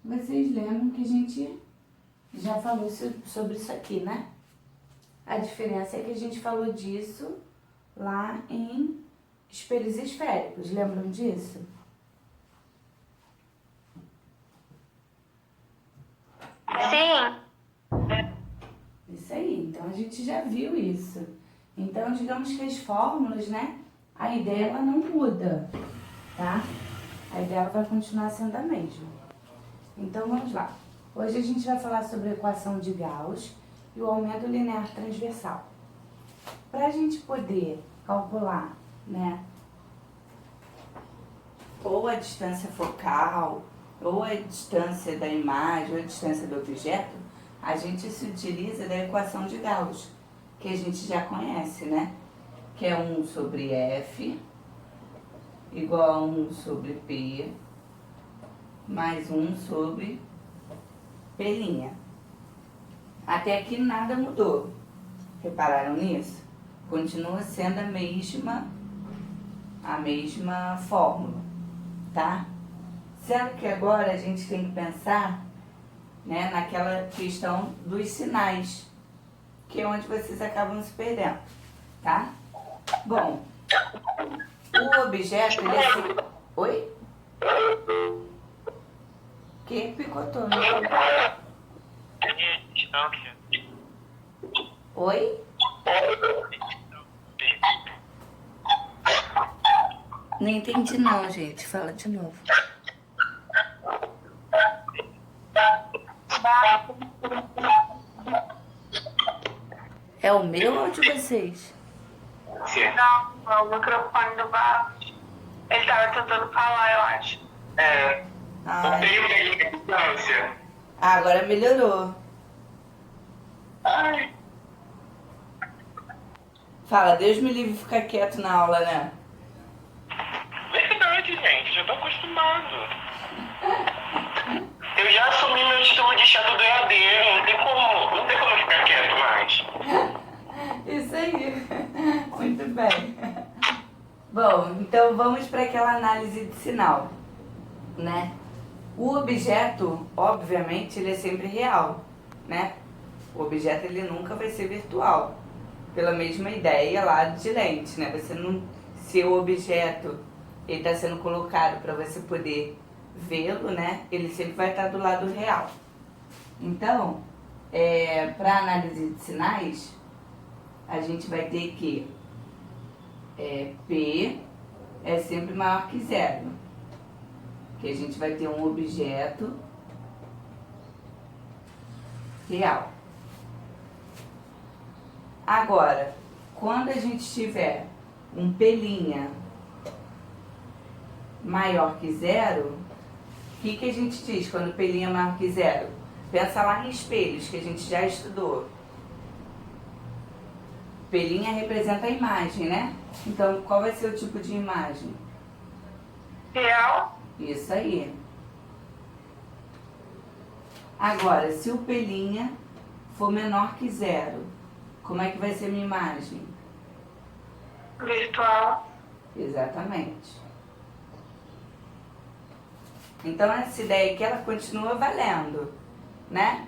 Vocês lembram que a gente já falou sobre isso aqui, né? A diferença é que a gente falou disso lá em espelhos esféricos. Lembram disso? Sim. Isso aí, então a gente já viu isso. Então, digamos que as fórmulas, né? A ideia ela não muda, tá? A ideia ela vai continuar sendo a mesma. Então, vamos lá. Hoje a gente vai falar sobre a equação de Gauss e o aumento linear transversal. Para a gente poder calcular, né? Ou a distância focal, ou a distância da imagem, ou a distância do objeto, a gente se utiliza da equação de Gauss, que a gente já conhece, né? Que é 1 sobre F igual a 1 sobre P mais 1 sobre P'. Até aqui nada mudou. Repararam nisso? Continua sendo a mesma fórmula, tá? Sendo que agora a gente tem que pensar, né, naquela questão dos sinais, que é onde vocês acabam se perdendo, tá? Bom, o objeto, ele é assim... Oi? Que picotou, né? Oi? Não entendi não, gente. Fala de novo. É o meu ou de vocês? Não, é o microfone do Barros. Ele tava tentando falar, eu acho. Ah, Tem uma distância. agora melhorou. Ai. Fala, Deus me livre ficar quieto na aula, né? Verdade, gente, já tô acostumado. Eu já assumi meu título de chato do EAD, não tem como ficar quieto mais. Isso aí. Muito bem. Bom, então vamos para aquela análise de sinal, né? O objeto, obviamente, ele é sempre real, né? O objeto, ele nunca vai ser virtual. Pela mesma ideia lá de lente, né? Você não... Se o objeto, ele está sendo colocado para você poder vê-lo, né? Ele sempre vai estar do lado real. Então, para análise de sinais, a gente vai ter que P é sempre maior que zero. Que a gente vai ter um objeto real. Agora, quando a gente tiver um P' maior que zero, o que a gente diz quando o P' é maior que zero? Pensa lá em espelhos, que a gente já estudou. P' representa a imagem, né? Então, qual vai ser o tipo de imagem? Real? Isso aí. Agora, se o P' for menor que zero, como é que vai ser a minha imagem? Virtual? Exatamente. Então, essa ideia aqui, ela continua valendo, né?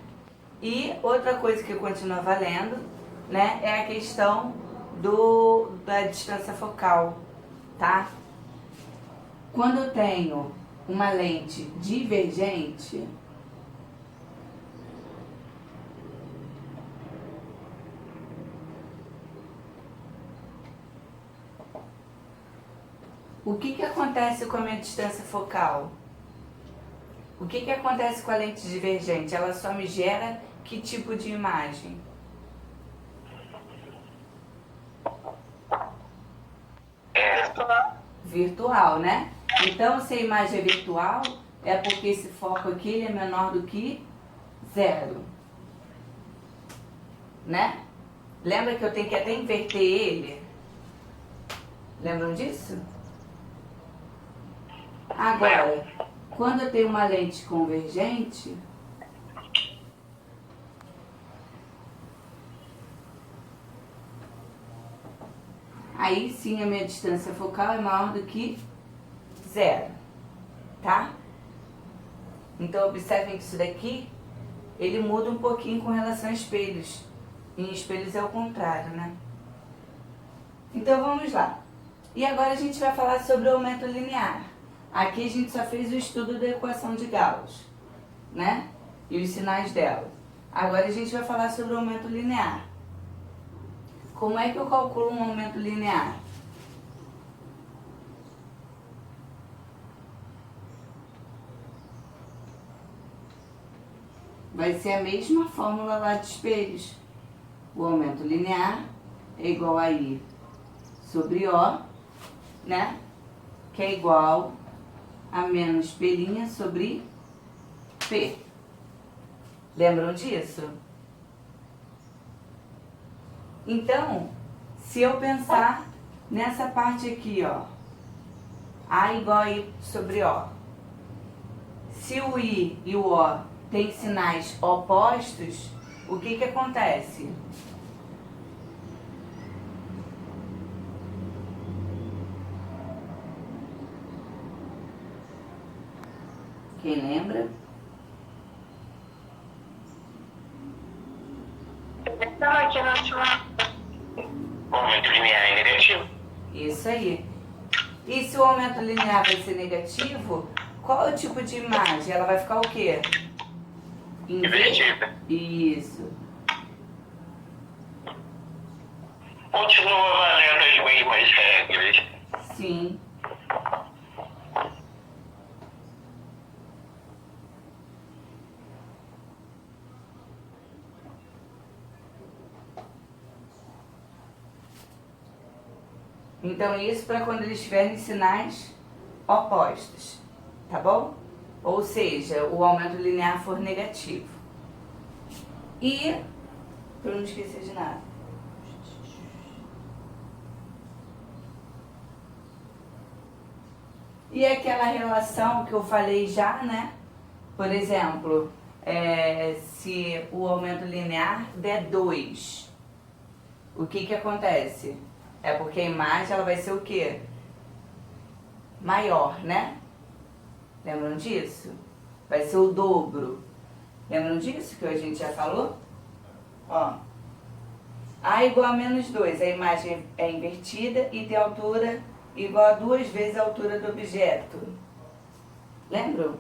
E outra coisa que continua valendo, né, é a questão da distância focal, tá? Quando eu tenho uma lente divergente, o que acontece com a minha distância focal? O que acontece com a lente divergente? Ela só me gera que tipo de imagem? Virtual? Virtual, né? Então, se a imagem é virtual, é porque esse foco aqui ele é menor do que zero. Né? Lembra que eu tenho que até inverter ele? Lembram disso? Agora, quando eu tenho uma lente convergente, aí sim a minha distância focal é maior do que zero, tá? Então observem que isso daqui, ele muda um pouquinho com relação a espelhos. Em espelhos é o contrário, né? Então vamos lá. E agora a gente vai falar sobre o aumento linear. Aqui a gente só fez o estudo da equação de Gauss, né? E os sinais dela. Agora a gente vai falar sobre o aumento linear. Como é que eu calculo um aumento linear? Vai ser a mesma fórmula lá de espelhos. O aumento linear é igual a I sobre O, né? Que é igual a menos P' sobre P. Lembram disso? Então, se eu pensar nessa parte aqui, ó, A igual a I sobre O. Se o I e o O têm sinais opostos, o que que acontece? Quem lembra? Então, aqui na última. O aumento linear é negativo. Isso aí. E se o aumento linear vai ser negativo, qual é o tipo de imagem? Ela vai ficar o quê? Invertida. Isso. Continua valendo as mesmas regras. Sim. Então, isso para quando eles tiverem sinais opostos, tá bom? Ou seja, o aumento linear for negativo. E, para não esquecer de nada. E aquela relação que eu falei já, né? Por exemplo, se o aumento linear der 2, o que que acontece? É porque a imagem ela vai ser o quê? Maior, né? Lembram disso? Vai ser o dobro. Lembram disso que a gente já falou? Ó. A igual a menos 2, a imagem é invertida e tem altura igual a 2 vezes a altura do objeto. Lembram?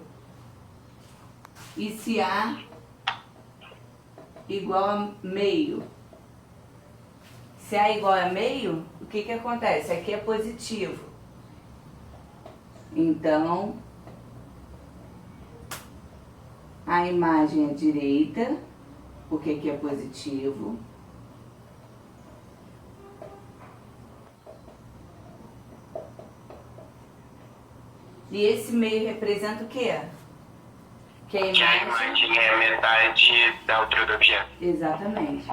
E se A igual a meio? Se A igual a meio, o que que acontece? Aqui é positivo. Então, a imagem é direita, porque aqui é positivo. E esse meio representa o quê? Que a Que a imagem é metade da altura do objeto. Exatamente.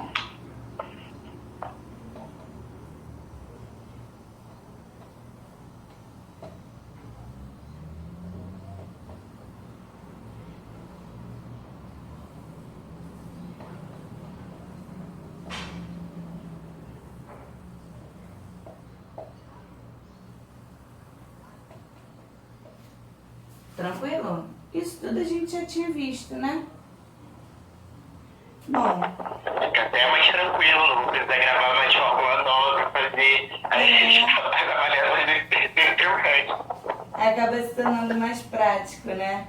Tranquilo? Isso tudo a gente já tinha visto, né? Bom, Fica até mais tranquilo, não precisa gravar mais fórmula nova pra fazer as avaliações interrogantes. acaba se tornando mais prático, né?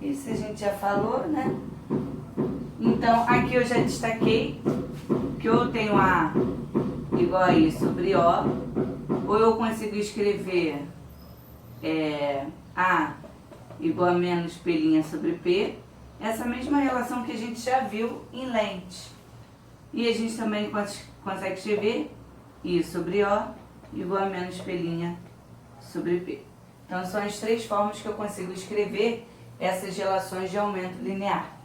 Isso a gente já falou, né? Então, aqui eu já destaquei que eu tenho A igual a I sobre O, ou eu consigo escrever A igual a menos P' sobre P, essa mesma relação que a gente já viu em lente. E a gente também consegue escrever I sobre O igual a menos P' sobre P. Então são as três formas que eu consigo escrever essas relações de aumento linear.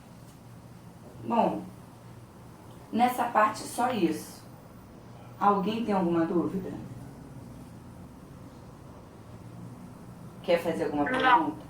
Bom, nessa parte só isso. Alguém tem alguma dúvida? Quer fazer alguma pergunta?